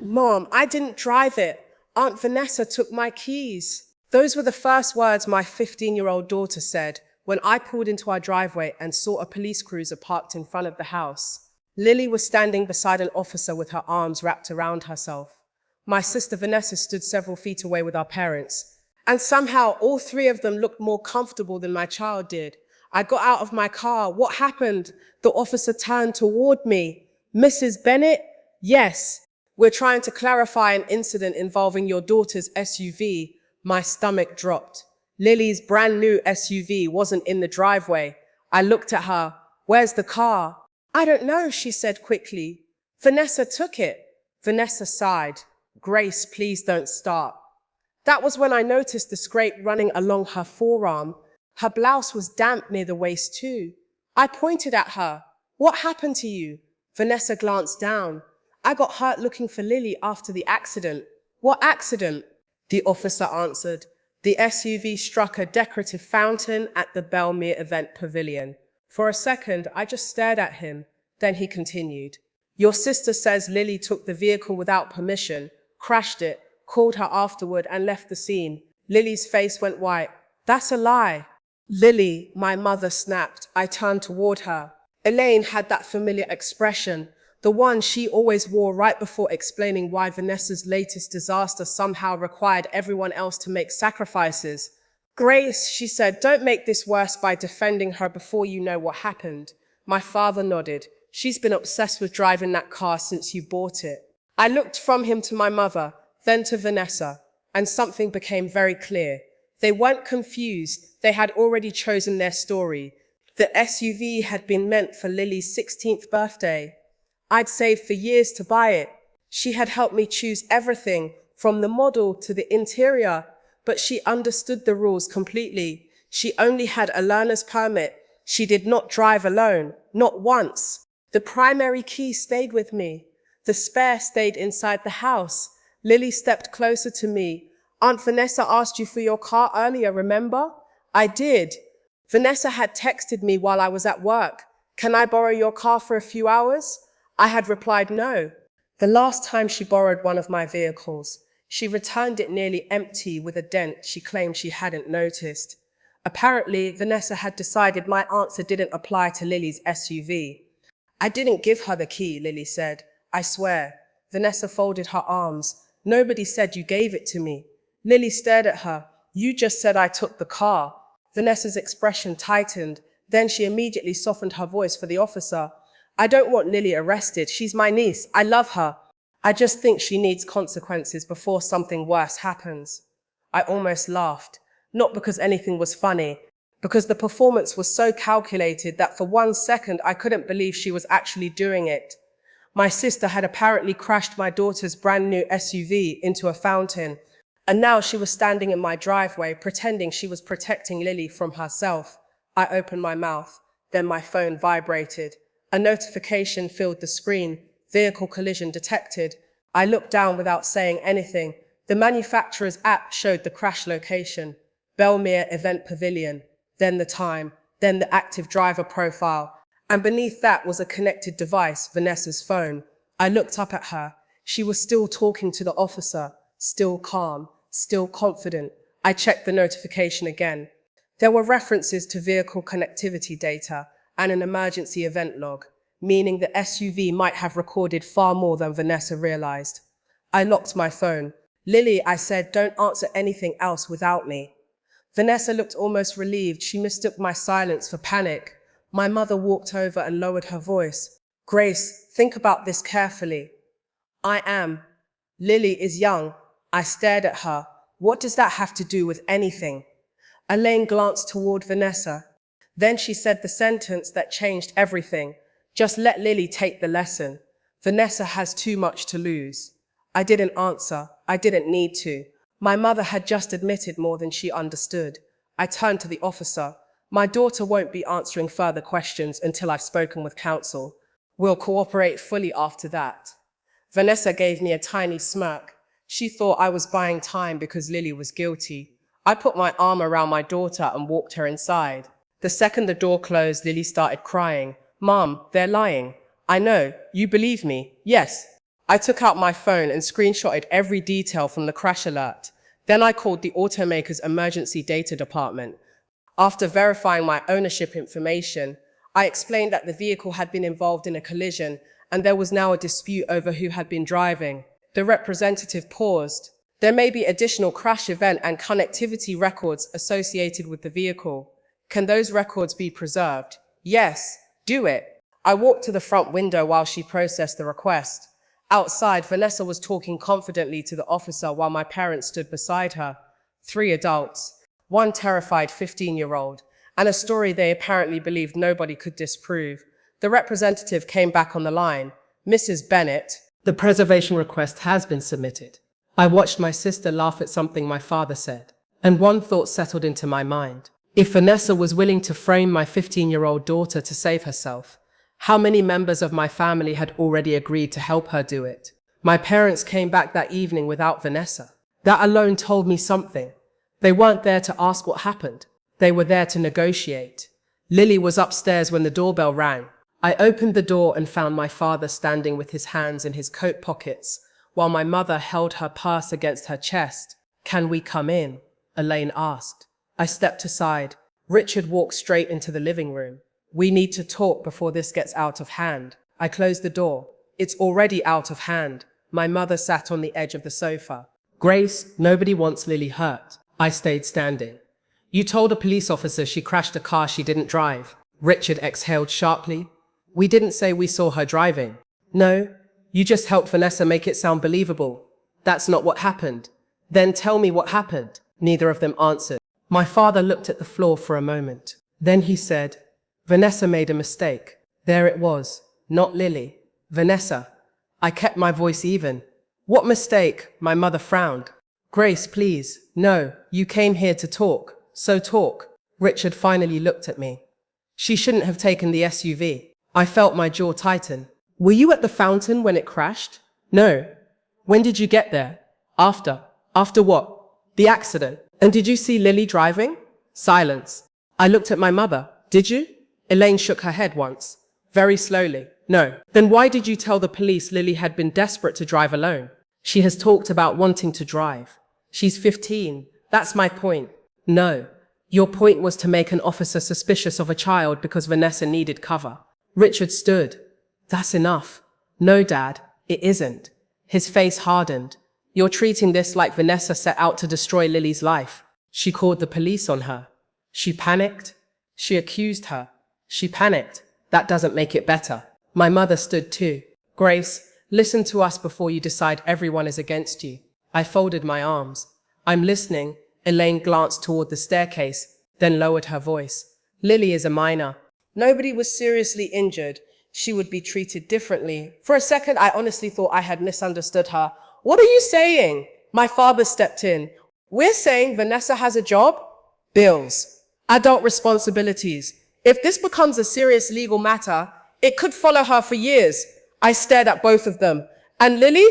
Mom, I didn't drive it. Aunt Vanessa took my keys. Those were the first words my 15-year-old daughter said when I pulled into our driveway and saw a police cruiser parked in front of the house. Lily was standing beside an officer with her arms wrapped around herself. My sister Vanessa stood several feet away with our parents. And somehow all three of them looked more comfortable than my child did. I got out of my car. What happened? The officer turned toward me. Mrs. Bennett? Yes. We're trying to clarify an incident involving your daughter's SUV. My stomach dropped. Lily's brand new SUV wasn't in the driveway. I looked at her. Where's the car? I don't know, she said quickly. Vanessa took it. Vanessa sighed. Grace, please don't start. That was when I noticed the scrape running along her forearm. Her blouse was damp near the waist too. I pointed at her. What happened to you? Vanessa glanced down. I got hurt looking for Lily after the accident. What accident? The officer answered. The SUV struck a decorative fountain at the Belmere event pavilion. For a second, I just stared at him. Then he continued. Your sister says Lily took the vehicle without permission, crashed it, called her afterward and left the scene. Lily's face went white. That's a lie. Lily, my mother snapped. I turned toward her. Elaine had that familiar expression, the one she always wore right before explaining why Vanessa's latest disaster somehow required everyone else to make sacrifices. Grace, she said, don't make this worse by defending her before you know what happened. My father nodded. She's been obsessed with driving that car since you bought it. I looked from him to my mother, then to Vanessa, and something became very clear. They weren't confused. They had already chosen their story. The SUV had been meant for Lily's 16th birthday. I'd saved for years to buy it. She had helped me choose everything, from the model to the interior, but she understood the rules completely. She only had a learner's permit. She did not drive alone, not once. The primary key stayed with me. The spare stayed inside the house. Lily stepped closer to me. Aunt Vanessa asked you for your car earlier, remember? I did. Vanessa had texted me while I was at work. Can I borrow your car for a few hours? I had replied no. The last time she borrowed one of my vehicles, she returned it nearly empty with a dent she claimed she hadn't noticed. Apparently, Vanessa had decided my answer didn't apply to Lily's SUV. I didn't give her the key, Lily said. I swear. Vanessa folded her arms. Nobody said you gave it to me. Lily stared at her. You just said I took the car. Vanessa's expression tightened. Then she immediately softened her voice for the officer. I don't want Lily arrested. She's my niece. I love her. I just think she needs consequences before something worse happens. I almost laughed. Not because anything was funny, because the performance was so calculated that for 1 second I couldn't believe she was actually doing it. My sister had apparently crashed my daughter's brand new SUV into a fountain, and now she was standing in my driveway pretending she was protecting Lily from herself. I opened my mouth, then my phone vibrated. A notification filled the screen. Vehicle collision detected. I looked down without saying anything. The manufacturer's app showed the crash location. Belmere Event Pavilion. Then the time. Then the active driver profile. And beneath that was a connected device, Vanessa's phone. I looked up at her. She was still talking to the officer. Still calm. Still confident. I checked the notification again. There were references to vehicle connectivity data and an emergency event log, meaning the SUV might have recorded far more than Vanessa realized. I locked my phone. Lily, I said, don't answer anything else without me. Vanessa looked almost relieved. She mistook my silence for panic. My mother walked over and lowered her voice. Grace, think about this carefully. I am. Lily is young. I stared at her. What does that have to do with anything? Elaine glanced toward Vanessa. Then she said the sentence that changed everything. Just let Lily take the lesson. Vanessa has too much to lose. I didn't answer. I didn't need to. My mother had just admitted more than she understood. I turned to the officer. My daughter won't be answering further questions until I've spoken with counsel. We'll cooperate fully after that. Vanessa gave me a tiny smirk. She thought I was buying time because Lily was guilty. I put my arm around my daughter and walked her inside. The second the door closed, Lily started crying. Mom, they're lying. I know. You believe me? Yes. I took out my phone and screenshotted every detail from the crash alert. Then I called the automaker's emergency data department. After verifying my ownership information, I explained that the vehicle had been involved in a collision and there was now a dispute over who had been driving. The representative paused. There may be additional crash event and connectivity records associated with the vehicle. Can those records be preserved? Yes, do it. I walked to the front window while she processed the request. Outside, Vanessa was talking confidently to the officer while my parents stood beside her. 3 adults, one terrified 15-year-old, and a story they apparently believed nobody could disprove. The representative came back on the line. Mrs. Bennett, the preservation request has been submitted. I watched my sister laugh at something my father said, and one thought settled into my mind. If Vanessa was willing to frame my 15-year-old daughter to save herself, how many members of my family had already agreed to help her do it? My parents came back that evening without Vanessa. That alone told me something. They weren't there to ask what happened. They were there to negotiate. Lily was upstairs when the doorbell rang. I opened the door and found my father standing with his hands in his coat pockets, while my mother held her purse against her chest. "Can we come in?" Elaine asked. I stepped aside. Richard walked straight into the living room. "We need to talk before this gets out of hand." I closed the door. "It's already out of hand." My mother sat on the edge of the sofa. "Grace, nobody wants Lily hurt." I stayed standing. "You told a police officer she crashed a car she didn't drive." Richard exhaled sharply. "We didn't say we saw her driving." "No, you just helped Vanessa make it sound believable." "That's not what happened." "Then tell me what happened." Neither of them answered. My father looked at the floor for a moment. Then he said, "Vanessa made a mistake." There it was, not Lily. Vanessa. I kept my voice even. "What mistake?" My mother frowned. "Grace, please. No, you came here to talk. So talk." Richard finally looked at me. "She shouldn't have taken the SUV." I felt my jaw tighten. "Were you at the fountain when it crashed?" "No." "When did you get there?" "After." "After what?" "The accident." "And did you see Lily driving?" Silence. I looked at my mother. "Did you?" Elaine shook her head once. Very slowly. "No." "Then why did you tell the police Lily had been desperate to drive alone?" "She has talked about wanting to drive. She's 15. That's my point." "No. Your point was to make an officer suspicious of a child because Vanessa needed cover." Richard stood. "That's enough." "No, Dad, it isn't." His face hardened. "You're treating this like Vanessa set out to destroy Lily's life. She called the police on her. She panicked. She accused her. She panicked. That doesn't make it better." My mother stood too. "Grace, listen to us before you decide everyone is against you." I folded my arms. "I'm listening." Elaine glanced toward the staircase, then lowered her voice. "Lily is a minor. Nobody was seriously injured. She would be treated differently." For a second, I honestly thought I had misunderstood her. "What are you saying?" My father stepped in. "We're saying Vanessa has a job, bills, adult responsibilities. If this becomes a serious legal matter, it could follow her for years." I stared at both of them. "And Lily?"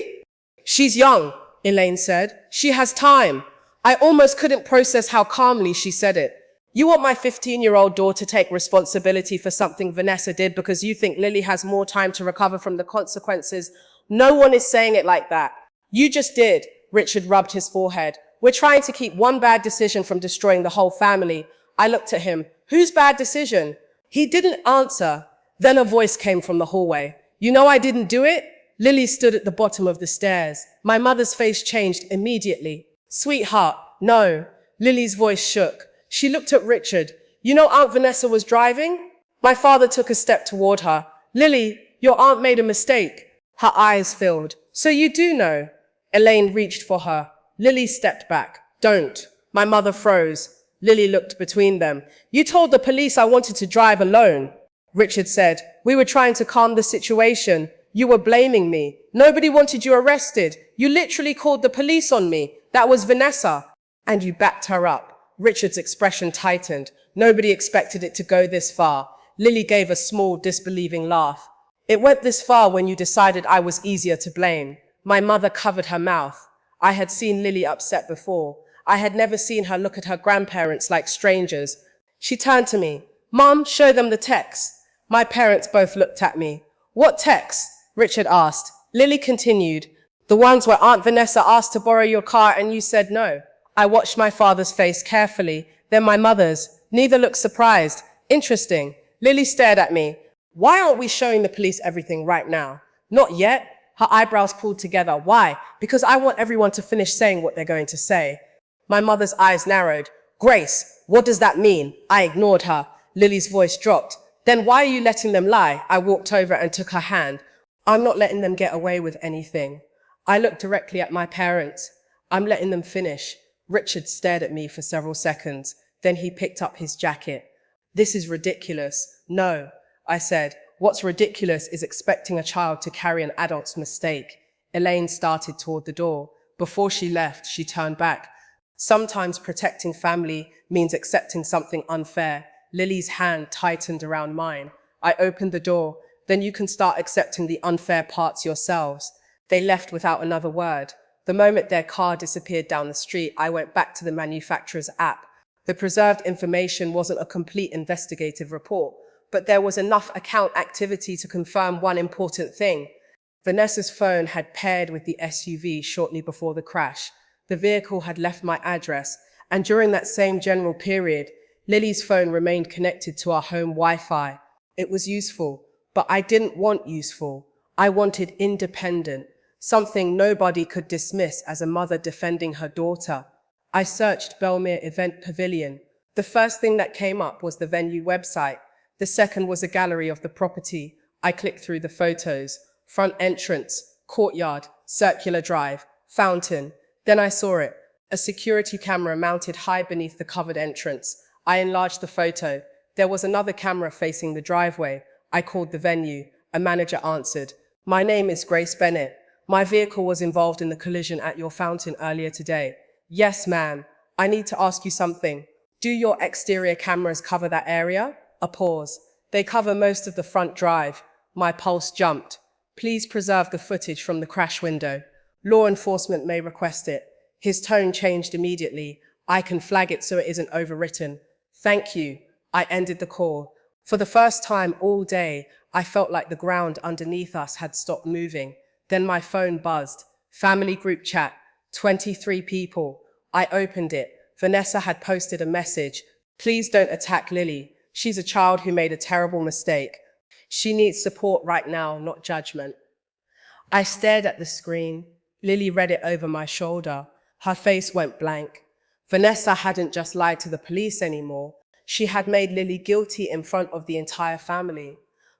"She's young," Elaine said. "She has time." I almost couldn't process how calmly she said it. "You want my 15-year-old daughter to take responsibility for something Vanessa did because you think Lily has more time to recover from the consequences?" "No one is saying it like that." "You just did." Richard rubbed his forehead. "We're trying to keep one bad decision from destroying the whole family." I looked at him. "Whose bad decision?" He didn't answer. Then a voice came from the hallway. "You know I didn't do it?" Lily stood at the bottom of the stairs. My mother's face changed immediately. "Sweetheart, no." Lily's voice shook. She looked at Richard. "You know Aunt Vanessa was driving?" My father took a step toward her. "Lily, your aunt made a mistake." Her eyes filled. "So you do know?" Elaine reached for her. Lily stepped back. "Don't." My mother froze. Lily looked between them. "You told the police I wanted to drive alone." Richard said, "We were trying to calm the situation. You were blaming me. Nobody wanted you arrested. You literally called the police on me. That was Vanessa." "And you backed her up." Richard's expression tightened. Nobody expected it to go this far. Lily gave a small, disbelieving laugh. "It went this far when you decided I was easier to blame." My mother covered her mouth. I had seen Lily upset before. I had never seen her look at her grandparents like strangers. She turned to me. "Mom, show them the text." My parents both looked at me. "What text?" Richard asked. Lily continued, the ones where Aunt Vanessa asked to borrow your car and you said no. I watched my father's face carefully, then my mother's. Neither looked surprised. Interesting. Lily stared at me. Why aren't we showing the police everything right now? Not yet. Her eyebrows pulled together. Why? Because I want everyone to finish saying what they're going to say. My mother's eyes narrowed. Grace, what does that mean? I ignored her. Lily's voice dropped. Then why are you letting them lie? I walked over and took her hand. I'm not letting them get away with anything. I looked directly at my parents. I'm letting them finish. Richard stared at me for several seconds. Then he picked up his jacket. This is ridiculous. No, I said. What's ridiculous is expecting a child to carry an adult's mistake. Elaine started toward the door. Before she left, she turned back. Sometimes protecting family means accepting something unfair. Lily's hand tightened around mine. I opened the door. Then you can start accepting the unfair parts yourselves. They left without another word. The moment their car disappeared down the street, I went back to the manufacturer's app. The preserved information wasn't a complete investigative report, but there was enough account activity to confirm one important thing. Vanessa's phone had paired with the SUV shortly before the crash. The vehicle had left my address, and during that same general period, Lily's phone remained connected to our home Wi-Fi. It was useful, but I didn't want useful. I wanted independent, something nobody could dismiss as a mother defending her daughter. I searched Belmere Event Pavilion. The first thing that came up was the venue website. The second was a gallery of the property. I clicked through the photos. Front entrance, courtyard, circular drive, fountain. Then I saw it. A security camera mounted high beneath the covered entrance. I enlarged the photo. There was another camera facing the driveway. I called the venue. A manager answered. My name is Grace Bennett. My vehicle was involved in the collision at your fountain earlier today. Yes, ma'am. I need to ask you something. Do your exterior cameras cover that area? A pause. They cover most of the front drive. My pulse jumped. Please preserve the footage from the crash window. Law enforcement may request it. His tone changed immediately. I can flag it so it isn't overwritten. Thank you. I ended the call. For the first time all day, I felt like the ground underneath us had stopped moving. Then my phone buzzed. Family group chat. 23 people. I opened it. Vanessa had posted a message. Please don't attack Lily. She's a child who made a terrible mistake. She needs support right now, not judgment. I stared at the screen. Lily read it over my shoulder. Her face went blank. Vanessa hadn't just lied to the police anymore. She had made Lily guilty in front of the entire family.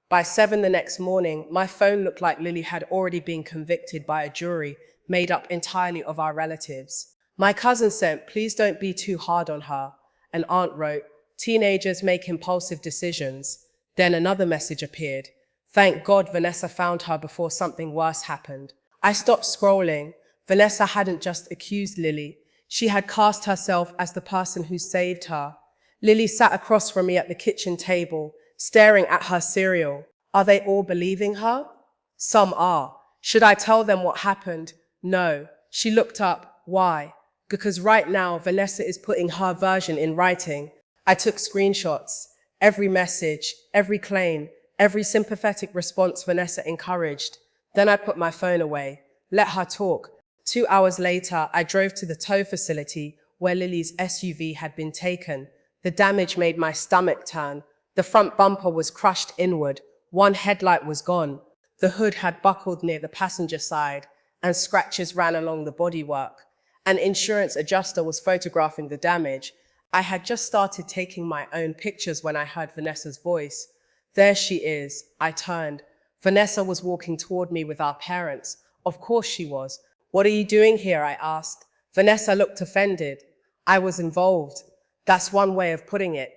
By 7 the next morning, my phone looked like Lily had already been convicted by a jury made up entirely of our relatives. My cousin said, please don't be too hard on her. An aunt wrote, teenagers make impulsive decisions. Then another message appeared. Thank God Vanessa found her before something worse happened. I stopped scrolling. Vanessa hadn't just accused Lily. She had cast herself as the person who saved her. Lily sat across from me at the kitchen table, staring at her cereal. Are they all believing her? Some are. Should I tell them what happened? No. She looked up. Why? Because right now Vanessa is putting her version in writing. I took screenshots. Every message, every claim, every sympathetic response Vanessa encouraged. Then I put my phone away. Let her talk. 2 hours later, I drove to the tow facility where Lily's SUV had been taken. The damage made my stomach turn. The front bumper was crushed inward. One headlight was gone. The hood had buckled near the passenger side, and scratches ran along the bodywork. An insurance adjuster was photographing the damage. I had just started taking my own pictures when I heard Vanessa's voice. There she is. I turned. Vanessa was walking toward me with our parents. Of course she was. What are you doing here? I asked. Vanessa looked offended. I was involved. That's one way of putting it.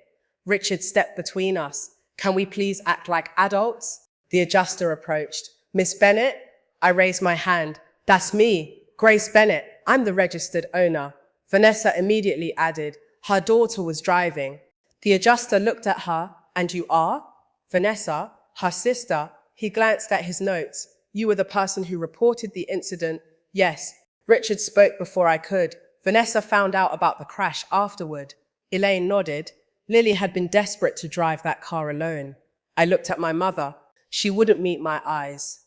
Richard stepped between us. Can we please act like adults? The adjuster approached. Miss Bennett? I raised my hand. That's me, Grace Bennett. I'm the registered owner. Vanessa immediately added. Her daughter was driving. The adjuster looked at her. And you are? Vanessa, her sister. He glanced at his notes. You were the person who reported the incident. Yes. Richard spoke before I could. Vanessa found out about the crash afterward. Elaine nodded. Lily had been desperate to drive that car alone. I looked at my mother. She wouldn't meet my eyes.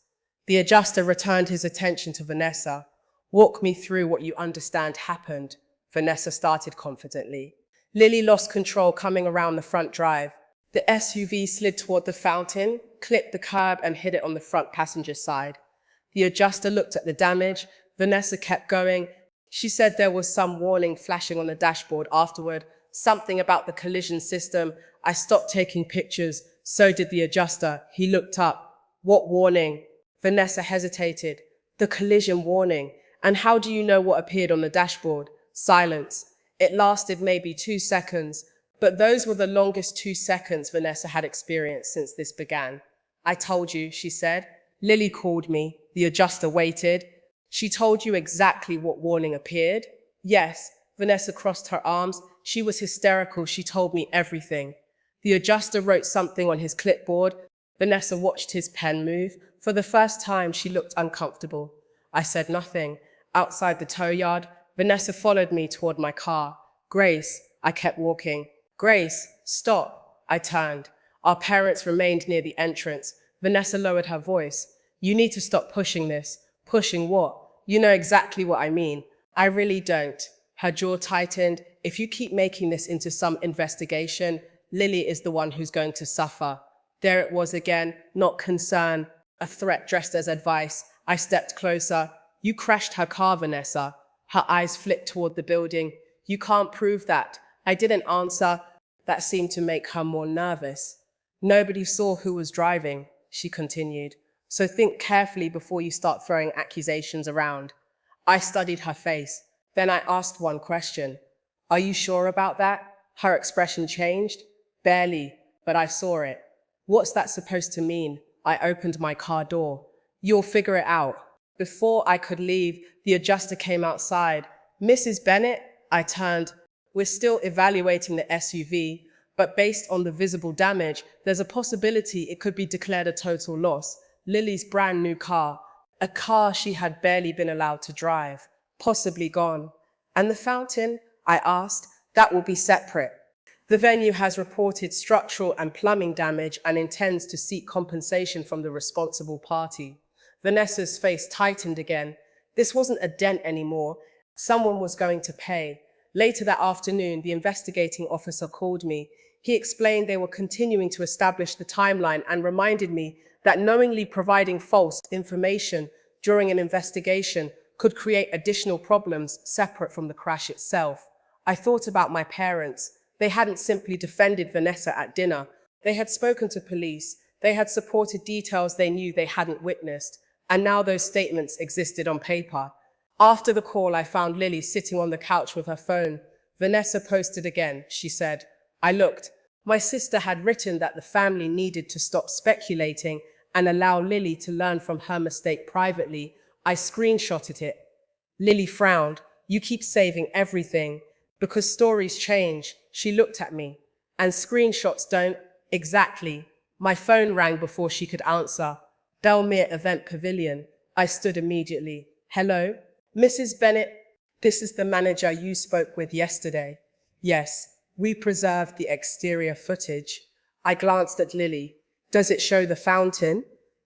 The adjuster returned his attention to Vanessa. Walk me through what you understand happened, Vanessa started confidently. Lily lost control coming around the front drive. The SUV slid toward the fountain, clipped the curb and hit it on the front passenger side. The adjuster looked at the damage. Vanessa kept going. She said there was some warning flashing on the dashboard afterward, something about the collision system. I stopped taking pictures. So did the adjuster. He looked up. What warning? Vanessa hesitated. The collision warning. And how do you know what appeared on the dashboard? Silence. It lasted maybe 2 seconds, but those were the longest 2 seconds Vanessa had experienced since this began. I told you, she said. Lily called me. The adjuster waited. She told you exactly what warning appeared? Yes. Vanessa crossed her arms. She was hysterical. She told me everything. The adjuster wrote something on his clipboard. Vanessa watched his pen move. For the first time, she looked uncomfortable. I said nothing. Outside the tow yard, Vanessa followed me toward my car. Grace, I kept walking. Grace, stop. I turned. Our parents remained near the entrance. Vanessa lowered her voice. You need to stop pushing this. Pushing what? You know exactly what I mean. I really don't. Her jaw tightened. If you keep making this into some investigation, Lily is the one who's going to suffer. There it was again, not concern, a threat dressed as advice. I stepped closer. You crashed her car, Vanessa. Her eyes flicked toward the building. You can't prove that. I didn't answer. That seemed to make her more nervous. Nobody saw who was driving, she continued. So think carefully before you start throwing accusations around. I studied her face. Then I asked one question. Are you sure about that? Her expression changed. Barely, but I saw it. What's that supposed to mean? I opened my car door. You'll figure it out. Before I could leave, the adjuster came outside. Mrs. Bennett? I turned. We're still evaluating the SUV, but based on the visible damage, there's a possibility it could be declared a total loss. Lily's brand new car, a car she had barely been allowed to drive, possibly gone. And the fountain? I asked. That will be separate. The venue has reported structural and plumbing damage and intends to seek compensation from the responsible party. Vanessa's face tightened again. This wasn't a dent anymore. Someone was going to pay. Later that afternoon, the investigating officer called me. He explained they were continuing to establish the timeline and reminded me that knowingly providing false information during an investigation could create additional problems separate from the crash itself. I thought about my parents. They hadn't simply defended Vanessa at dinner. They had spoken to police. They had supported details they knew they hadn't witnessed. And now those statements existed on paper. After the call, I found Lily sitting on the couch with her phone. Vanessa posted again, she said. I looked. My sister had written that the family needed to stop speculating and allow Lily to learn from her mistake privately. I screenshotted it. Lily frowned. You keep saving everything. Because stories change. She looked at me. And screenshots don't. Exactly. My phone rang before she could answer. Belmere Event Pavilion. I stood immediately. Hello? Mrs. Bennett, this is the manager you spoke with yesterday. Yes, we preserved the exterior footage. I glanced at Lily. Does it show the fountain?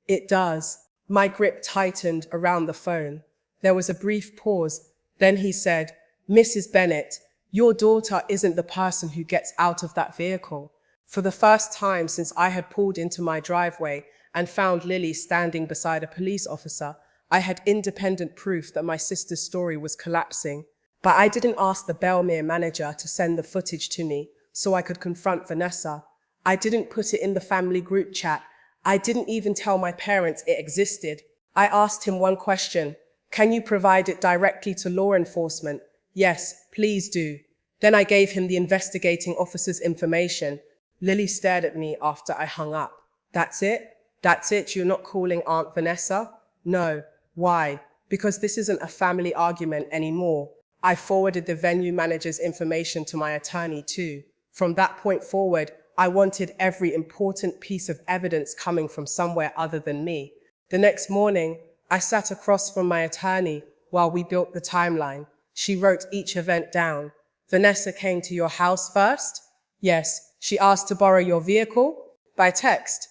It does. My grip tightened around the phone. There was a brief pause. Then he said, Mrs. Bennett, your daughter isn't the person who gets out of that vehicle. For the first time since I had pulled into my driveway and found Lily standing beside a police officer, I had independent proof that my sister's story was collapsing. But I didn't ask the Belmere manager to send the footage to me so I could confront Vanessa. I didn't put it in the family group chat. I didn't even tell my parents it existed. I asked him one question. Can you provide it directly to law enforcement? Yes, please do. Then I gave him the investigating officer's information. Lily stared at me after I hung up. That's it? That's it? You're not calling Aunt Vanessa? No. Why? Because this isn't a family argument anymore. I forwarded the venue manager's information to my attorney too. From that point forward, I wanted every important piece of evidence coming from somewhere other than me. The next morning, I sat across from my attorney while we built the timeline. She wrote each event down. Vanessa came to your house first? Yes. She asked to borrow your vehicle? By text.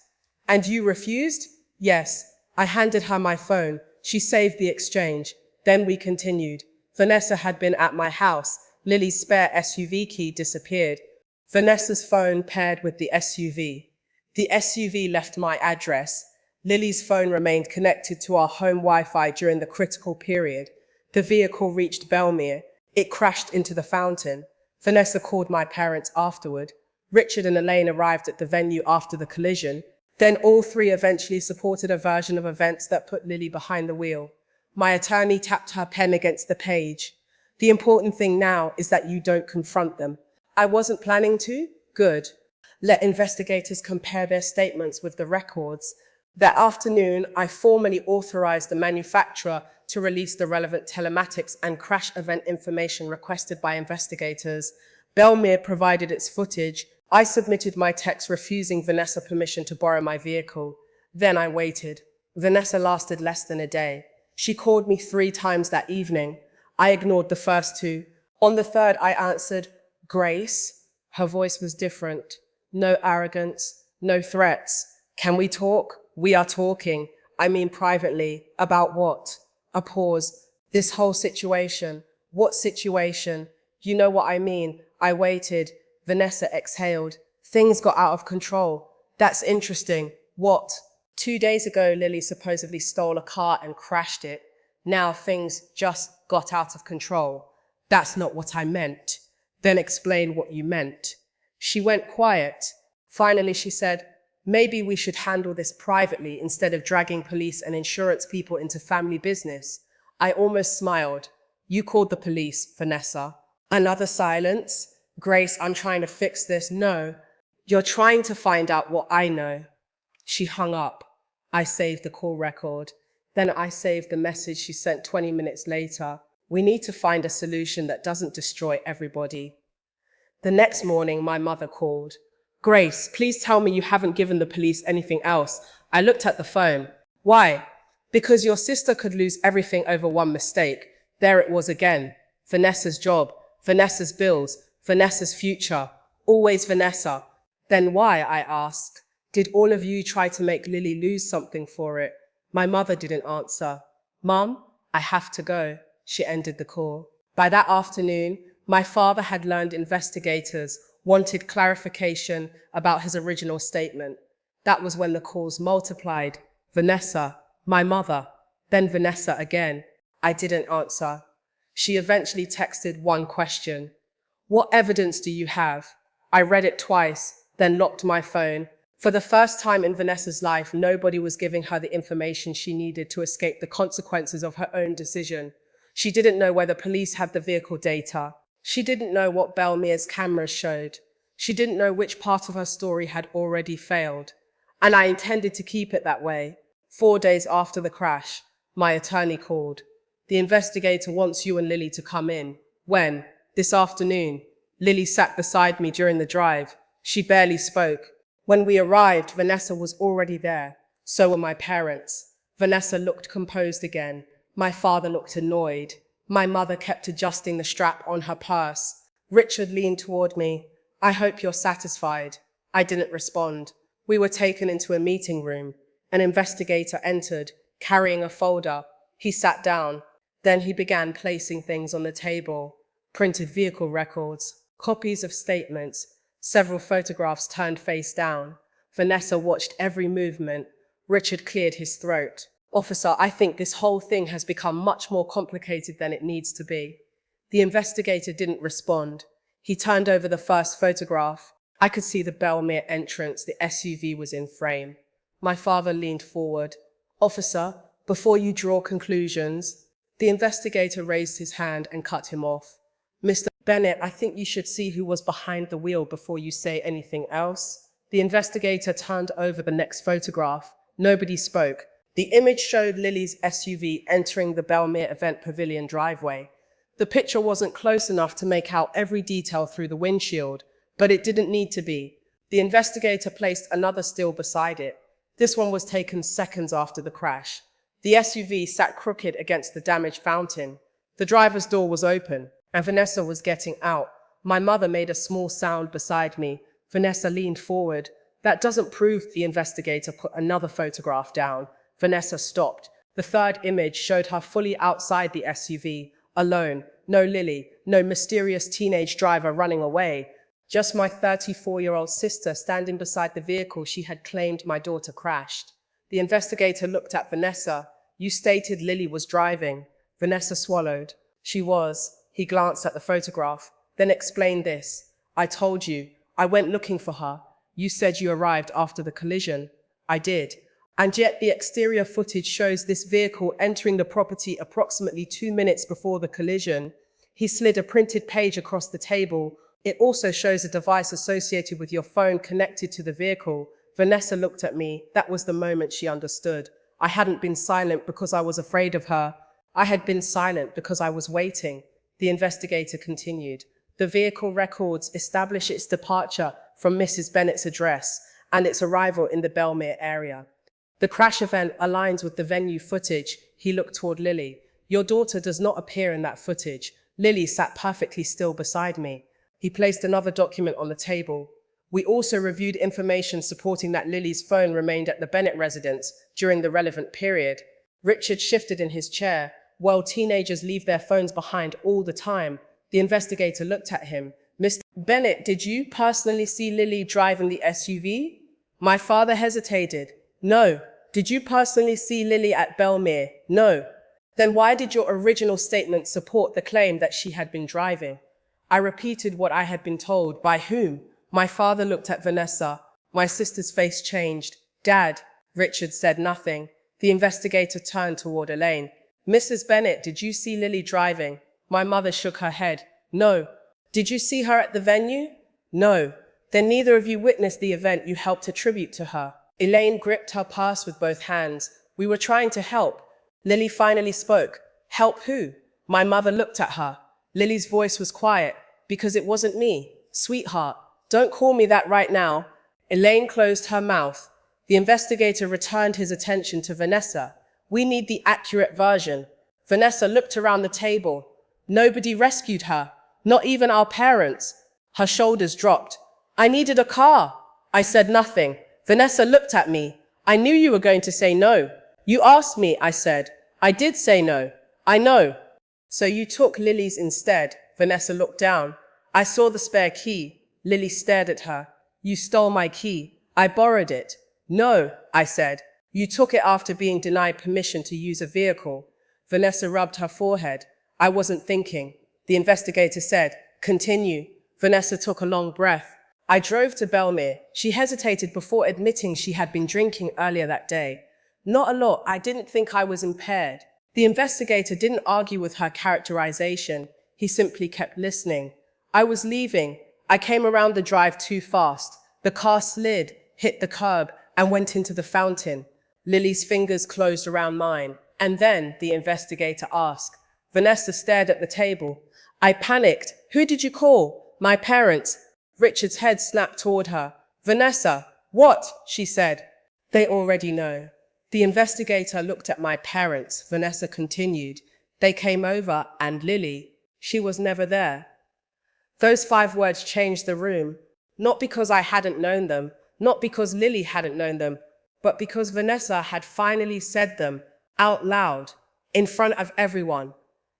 And you refused? Yes. I handed her my phone. She saved the exchange. Then we continued. Vanessa had been at my house. Lily's spare SUV key disappeared. Vanessa's phone paired with the SUV. The SUV left my address. Lily's phone remained connected to our home Wi-Fi during the critical period. The vehicle reached Belmere. It crashed into the fountain. Vanessa called my parents afterward. Richard and Elaine arrived at the venue after the collision. Then all three eventually supported a version of events that put Lily behind the wheel. My attorney tapped her pen against the page. The important thing now is that you don't confront them. I wasn't planning to? Good. Let investigators compare their statements with the records. That afternoon, I formally authorized the manufacturer to release the relevant telematics and crash event information requested by investigators. Belmere provided its footage. I submitted my text refusing Vanessa permission to borrow my vehicle. Then I waited. Vanessa lasted less than a day. She called me 3 times that evening. I ignored the first 2. On the third, I answered, "Grace." Her voice was different. No arrogance, no threats. "Can we talk?" "We are talking. I mean privately." "About what?" A pause. "This whole situation." "What situation?" "You know what I mean." I waited. Vanessa exhaled. "Things got out of control." "That's interesting." "What?" 2 days ago, Lily supposedly stole a car and crashed it. Now things just got out of control. "That's not what I meant." "Then explain what you meant." She went quiet. Finally, she said, "Maybe we should handle this privately instead of dragging police and insurance people into family business." I almost smiled. "You called the police, Vanessa." Another silence. "Grace, I'm trying to fix this." "No, you're trying to find out what I know." She hung up. I saved the call record. Then I saved the message she sent 20 minutes later. "We need to find a solution that doesn't destroy everybody." The next morning, my mother called. "Grace, please tell me you haven't given the police anything else." I looked at the phone. "Why?" "Because your sister could lose everything over one mistake." There it was again. Vanessa's job, Vanessa's bills, Vanessa's future. Always Vanessa. "Then why?" I asked. "Did all of you try to make Lily lose something for it?" My mother didn't answer. "Mom, I have to go." She ended the call. By that afternoon, my father had learned investigators wanted clarification about his original statement. That was when the calls multiplied. Vanessa, my mother, then Vanessa again. I didn't answer. She eventually texted one question. "What evidence do you have?" I read it twice, then locked my phone. For the first time in Vanessa's life, nobody was giving her the information she needed to escape the consequences of her own decision. She didn't know whether police had the vehicle data. She didn't know what Belmere's cameras showed. She didn't know which part of her story had already failed. And I intended to keep it that way. 4 days after the crash, my attorney called. "The investigator wants you and Lily to come in." "When?" "This afternoon." Lily sat beside me during the drive. She barely spoke. When we arrived, Vanessa was already there. So were my parents. Vanessa looked composed again. My father looked annoyed. My mother kept adjusting the strap on her purse. Richard leaned toward me. "I hope you're satisfied." I didn't respond. We were taken into a meeting room. An investigator entered, carrying a folder. He sat down. Then he began placing things on the table. Printed vehicle records, copies of statements, several photographs turned face down. Vanessa watched every movement. Richard cleared his throat. "Officer, I think this whole thing has become much more complicated than it needs to be." The investigator didn't respond. He turned over the first photograph. I could see the Belmere entrance. The SUV was in frame. My father leaned forward. "Officer, before you draw conclusions." The investigator raised his hand and cut him off. "Mr. Bennett, I think you should see who was behind the wheel before you say anything else." The investigator turned over the next photograph. Nobody spoke. The image showed Lily's SUV entering the Belmere event pavilion driveway. The picture wasn't close enough to make out every detail through the windshield, but it didn't need to be. The investigator placed another still beside it. This one was taken seconds after the crash. The SUV sat crooked against the damaged fountain. The driver's door was open, and Vanessa was getting out. My mother made a small sound beside me. Vanessa leaned forward. "That doesn't prove." The investigator put another photograph down. Vanessa stopped. The third image showed her fully outside the SUV, alone. No Lily, no mysterious teenage driver running away. Just my 34-year-old sister standing beside the vehicle she had claimed my daughter crashed. The investigator looked at Vanessa. You stated Lily was driving. Vanessa swallowed. She was. He glanced at the photograph, then explained this. I told you. I went looking for her. You said you arrived after the collision. I did. And yet the exterior footage shows this vehicle entering the property approximately 2 minutes before the collision. He slid a printed page across the table. It also shows a device associated with your phone connected to the vehicle. Vanessa looked at me. That was the moment she understood. I hadn't been silent because I was afraid of her. I had been silent because I was waiting. The investigator continued. The vehicle records establish its departure from Mrs. Bennett's address and its arrival in the Belmere area. The crash event aligns with the venue footage. He looked toward Lily. Your daughter does not appear in that footage. Lily sat perfectly still beside me. He placed another document on the table. We also reviewed information supporting that Lily's phone remained at the Bennett residence during the relevant period. Richard shifted in his chair. Well, teenagers leave their phones behind all the time. The investigator looked at him. Mr. Bennett, did you personally see Lily driving the SUV? My father hesitated. No. Did you personally see Lily at Belmere? No. Then why did your original statement support the claim that she had been driving? I repeated what I had been told. By whom? My father looked at Vanessa. My sister's face changed. Dad. Richard said nothing. The investigator turned toward Elaine. Mrs. Bennett, did you see Lily driving? My mother shook her head. No. Did you see her at the venue? No. Then neither of you witnessed the event you helped attribute to her. Elaine gripped her purse with both hands. We were trying to help. Lily finally spoke. Help who? My mother looked at her. Lily's voice was quiet. Because it wasn't me. Sweetheart, don't call me that right now. Elaine closed her mouth. The investigator returned his attention to Vanessa. We need the accurate version. Vanessa looked around the table. Nobody rescued her. Not even our parents. Her shoulders dropped. I needed a car. I said nothing. Vanessa looked at me. I knew you were going to say no. You asked me, I said. I did say no. I know. So you took Lily's instead. Vanessa looked down. I saw the spare key. Lily stared at her. You stole my key. I borrowed it. No, I said. You took it after being denied permission to use a vehicle. Vanessa rubbed her forehead. I wasn't thinking. The investigator said, continue. Vanessa took a long breath. I drove to Belmere. She hesitated before admitting she had been drinking earlier that day. Not a lot. I didn't think I was impaired. The investigator didn't argue with her characterization. He simply kept listening. I was leaving. I came around the drive too fast. The car slid, hit the curb, and went into the fountain. Lily's fingers closed around mine. And then, the investigator asked. Vanessa stared at the table. I panicked. Who did you call? My parents. Richard's head snapped toward her. Vanessa. What? She said. They already know. The investigator looked at my parents. Vanessa continued. They came over and Lily, she was never there. Those 5 words changed the room. Not because I hadn't known them, not because Lily hadn't known them, but because Vanessa had finally said them out loud, in front of everyone.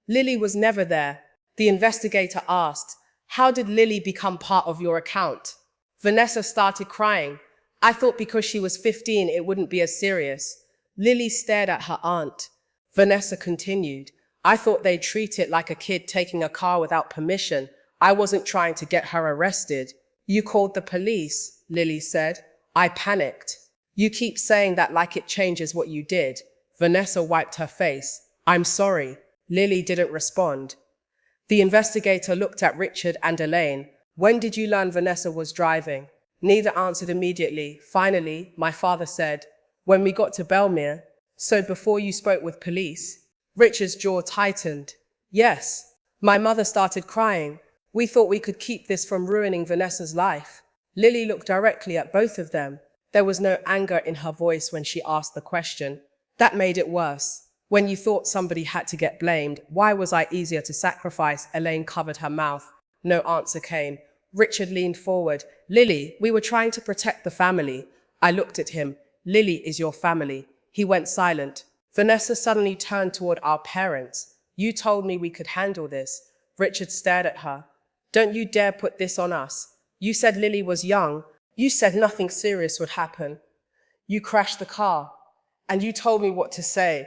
Lily was never there. The investigator asked, how did Lily become part of your account? Vanessa started crying. I thought because she was 15 it wouldn't be as serious. Lily stared at her aunt. Vanessa continued, I thought they'd treat it like a kid taking a car without permission. I wasn't trying to get her arrested. You called the police, Lily said. I panicked. You keep saying that like it changes what you did. Vanessa wiped her face. I'm sorry. Lily didn't respond. The investigator looked at Richard and Elaine. When did you learn Vanessa was driving? Neither answered immediately. Finally, my father said, when we got to Belmere. So before you spoke with police? Richard's jaw tightened. Yes. My mother started crying. We thought we could keep this from ruining Vanessa's life. Lily looked directly at both of them. There was no anger in her voice when she asked the question. That made it worse. When you thought somebody had to get blamed, why was I easier to sacrifice? Elaine covered her mouth. No answer came. Richard leaned forward. Lily, we were trying to protect the family. I looked at him. Lily is your family. He went silent. Vanessa suddenly turned toward our parents. You told me we could handle this. Richard stared at her. Don't you dare put this on us. You said Lily was young. You said nothing serious would happen. You crashed the car. And you told me what to say.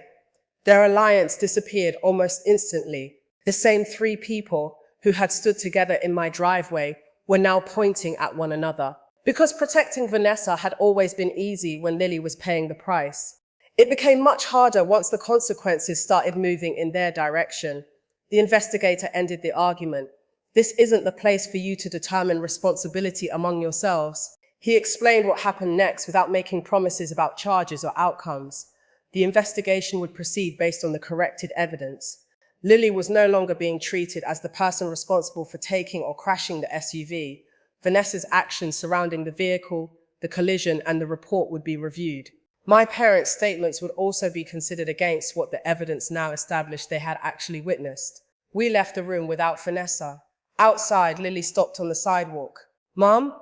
Their alliance disappeared almost instantly. The same three people who had stood together in my driveway were now pointing at one another. Because protecting Vanessa had always been easy when Lily was paying the price. It became much harder once the consequences started moving in their direction. The investigator ended the argument. This isn't the place for you to determine responsibility among yourselves. He explained what happened next without making promises about charges or outcomes. The investigation would proceed based on the corrected evidence. Lily was no longer being treated as the person responsible for taking or crashing the SUV. Vanessa's actions surrounding the vehicle, the collision, and the report would be reviewed. My parents' statements would also be considered against what the evidence now established they had actually witnessed. We left the room without Vanessa. Outside, Lily stopped on the sidewalk. Mom?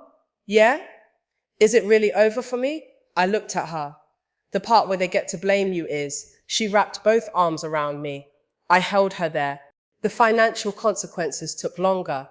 Yeah? Is it really over for me? I looked at her. The part where they get to blame you is, she wrapped both arms around me. I held her there. The financial consequences took longer.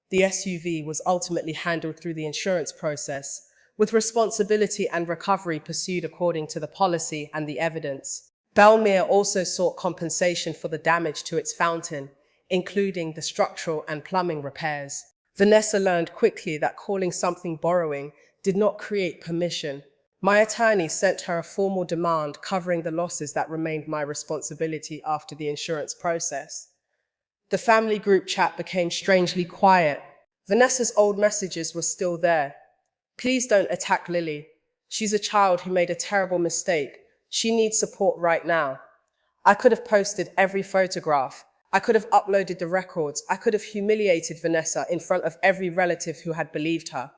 The SUV was ultimately handled through the insurance process, with responsibility and recovery pursued according to the policy and the evidence. Belmere also sought compensation for the damage to its fountain, including the structural and plumbing repairs. Vanessa learned quickly that calling something borrowing did not create permission. My attorney sent her a formal demand covering the losses that remained my responsibility after the insurance process. The family group chat became strangely quiet. Vanessa's old messages were still there. Please don't attack Lily. She's a child who made a terrible mistake. She needs support right now. I could have posted every photograph. I could have uploaded the records. I could have humiliated Vanessa in front of every relative who had believed her.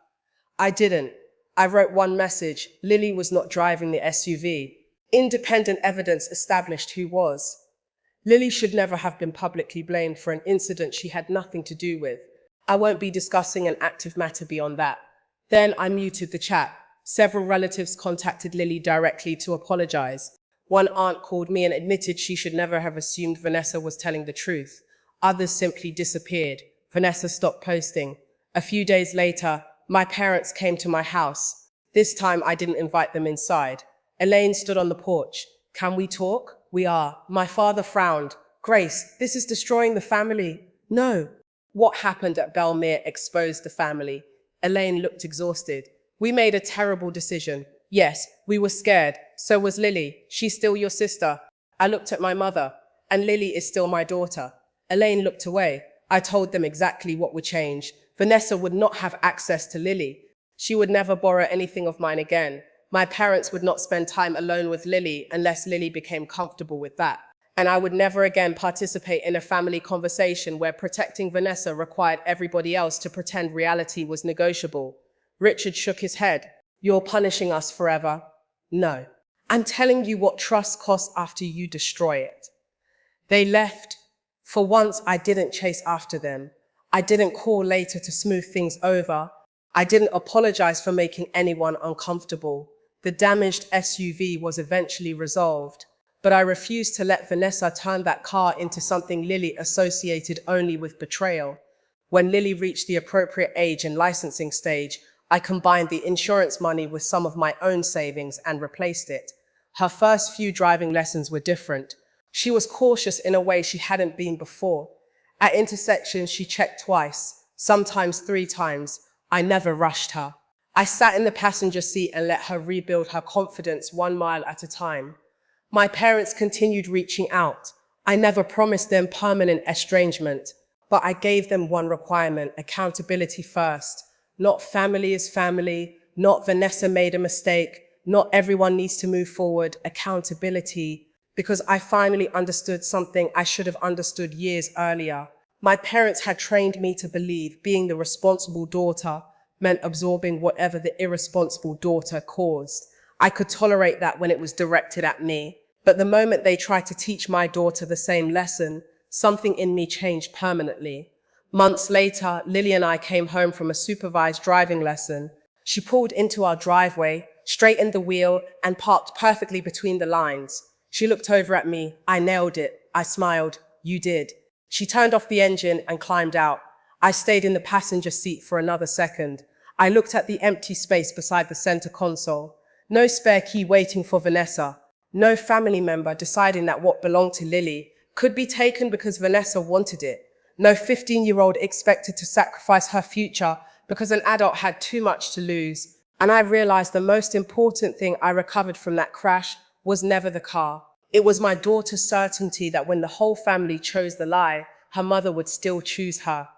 I didn't. I wrote one message. Lily was not driving the SUV. Independent evidence established who was. Lily should never have been publicly blamed for an incident she had nothing to do with. I won't be discussing an active matter beyond that. Then I muted the chat. Several relatives contacted Lily directly to apologize. One aunt called me and admitted she should never have assumed Vanessa was telling the truth. Others simply disappeared. Vanessa stopped posting. A few days later, my parents came to my house. This time I didn't invite them inside. Elaine stood on the porch. Can we talk? We are. My father frowned. Grace, this is destroying the family. No. What happened at Belmere exposed the family. Elaine looked exhausted. We made a terrible decision. Yes, we were scared. So was Lily. She's still your sister. I looked at my mother. And Lily is still my daughter. Elaine looked away. I told them exactly what would change. Vanessa would not have access to Lily. She would never borrow anything of mine again. My parents would not spend time alone with Lily unless Lily became comfortable with that. And I would never again participate in a family conversation where protecting Vanessa required everybody else to pretend reality was negotiable. Richard shook his head. You're punishing us forever. No. I'm telling you what trust costs after you destroy it. They left. For once, I didn't chase after them. I didn't call later to smooth things over. I didn't apologize for making anyone uncomfortable. The damaged SUV was eventually resolved, but I refused to let Vanessa turn that car into something Lily associated only with betrayal. When Lily reached the appropriate age and licensing stage, I combined the insurance money with some of my own savings and replaced it. Her first few driving lessons were different. She was cautious in a way she hadn't been before. At intersections, she checked twice, sometimes 3 times. I never rushed her. I sat in the passenger seat and let her rebuild her confidence 1 mile at a time. My parents continued reaching out. I never promised them permanent estrangement, but I gave them one requirement: accountability first. Not family is family, not Vanessa made a mistake, not everyone needs to move forward. Accountability. Because I finally understood something I should have understood years earlier. My parents had trained me to believe being the responsible daughter meant absorbing whatever the irresponsible daughter caused. I could tolerate that when it was directed at me. But the moment they tried to teach my daughter the same lesson, something in me changed permanently. Months later, Lily and I came home from a supervised driving lesson. She pulled into our driveway. straightened the wheel, and parked perfectly between the lines. She looked over at me. I nailed it. I smiled. You did. She turned off the engine and climbed out. I stayed in the passenger seat for another second. I looked at the empty space beside the center console. No spare key waiting for Vanessa. No family member deciding that what belonged to Lily could be taken because Vanessa wanted it. No 15-year-old expected to sacrifice her future because an adult had too much to lose. And I realized the most important thing I recovered from that crash was never the car. It was my daughter's certainty that when the whole family chose the lie, her mother would still choose her.